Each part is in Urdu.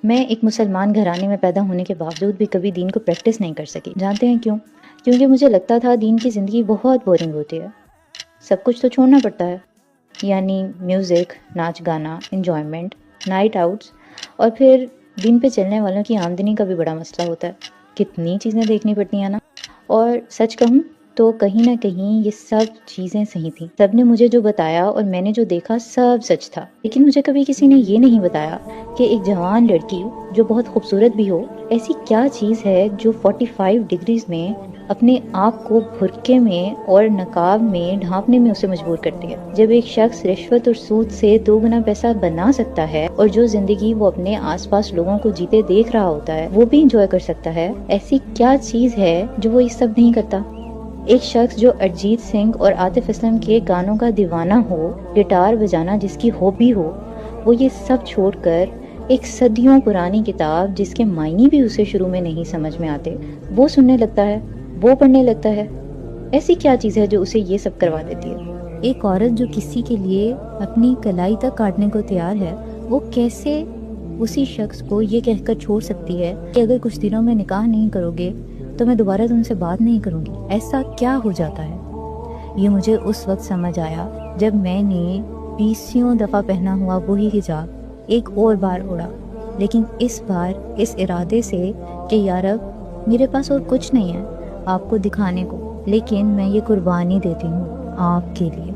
میں ایک مسلمان گھرانے میں پیدا ہونے کے باوجود بھی کبھی دین کو پریکٹس نہیں کر سکی۔ جانتے ہیں کیوں؟ کیونکہ مجھے لگتا تھا دین کی زندگی بہت بورنگ ہوتی ہے، سب کچھ تو چھوڑنا پڑتا ہے، یعنی میوزک، ناچ گانا، انجوائمنٹ، نائٹ آؤٹس، اور پھر دین پہ چلنے والوں کی آمدنی کا بھی بڑا مسئلہ ہوتا ہے، کتنی چیزیں دیکھنی پڑتی ہیں نا۔ اور سچ کہوں تو کہیں نہ کہیں یہ سب چیزیں صحیح تھیں، سب نے مجھے جو بتایا اور میں نے جو دیکھا سب سچ تھا، لیکن مجھے کبھی کسی نے یہ نہیں بتایا کہ ایک جوان لڑکی جو بہت خوبصورت بھی ہو، ایسی کیا چیز ہے جو 45 ڈگریز میں اپنے آپ کو برقعے میں اور نقاب میں ڈھانپنے میں اسے مجبور کرتی ہے۔ جب ایک شخص رشوت اور سود سے 2 گنا پیسہ بنا سکتا ہے اور جو زندگی وہ اپنے آس پاس لوگوں کو جیتے دیکھ رہا ہوتا ہے وہ بھی انجوائے کر سکتا ہے، ایسی کیا چیز ہے جو وہ یہ سب نہیں کرتا؟ ایک شخص جو ارجیت سنگھ اور عاطف اسلم کے گانوں کا دیوانہ ہو، گٹار بجانا جس کی ہابی ہو، وہ یہ سب چھوڑ کر ایک صدیوں پرانی کتاب جس کے معنی بھی اسے شروع میں نہیں سمجھ میں آتے وہ سننے لگتا ہے، وہ پڑھنے لگتا ہے۔ ایسی کیا چیز ہے جو اسے یہ سب کروا دیتی ہے؟ ایک عورت جو کسی کے لیے اپنی کلائی تک کاٹنے کو تیار ہے، وہ کیسے اسی شخص کو یہ کہہ کر چھوڑ سکتی ہے کہ اگر کچھ دنوں میں نکاح نہیں کرو گے تو میں دوبارہ تم سے بات نہیں کروں گی؟ ایسا کیا ہو جاتا ہے؟ یہ مجھے اس وقت سمجھ آیا جب میں نے 20 دفعہ پہنا ہوا وہی حجاب ایک اور بار اڑا، لیکن اس بار اس ارادے سے کہ یا رب میرے پاس اور کچھ نہیں ہے آپ کو دکھانے کو، لیکن میں یہ قربانی دیتی ہوں آپ کے لیے۔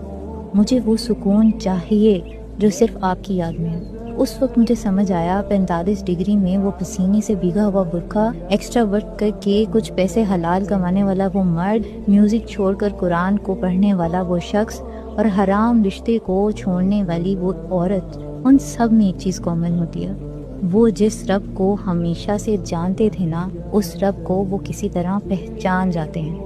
مجھے وہ سکون چاہیے جو صرف آپ کی یاد میں ہے۔ اس وقت مجھے سمجھ آیا 45 ڈگری میں وہ پسینے سے بھیگا ہوا برقعہ ایکسٹرا ورک کر کے کچھ پیسے حلال کمانے والا وہ مرد، میوزک چھوڑ کر قرآن کو پڑھنے والا وہ شخص اور حرام رشتے کو چھوڑنے والی وہ عورت، ان سب میں ایک چیز کامن ہوتی ہے، وہ جس رب کو ہمیشہ سے جانتے تھے نا، اس رب کو وہ کسی طرح پہچان جاتے ہیں۔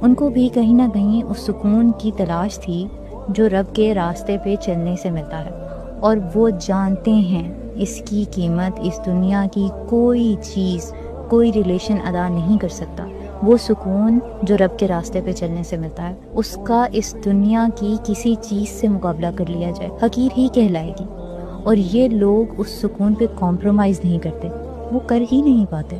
ان کو بھی کہیں نہ کہیں اس سکون کی تلاش تھی جو رب کے راستے پہ چلنے سے ملتا ہے، اور وہ جانتے ہیں اس کی قیمت اس دنیا کی کوئی چیز، کوئی ریلیشن ادا نہیں کر سکتا۔ وہ سکون جو رب کے راستے پہ چلنے سے ملتا ہے، اس کا اس دنیا کی کسی چیز سے مقابلہ کر لیا جائے حقیر ہی کہلائے گی، اور یہ لوگ اس سکون پہ کمپرومائز نہیں کرتے، وہ کر ہی نہیں پاتے۔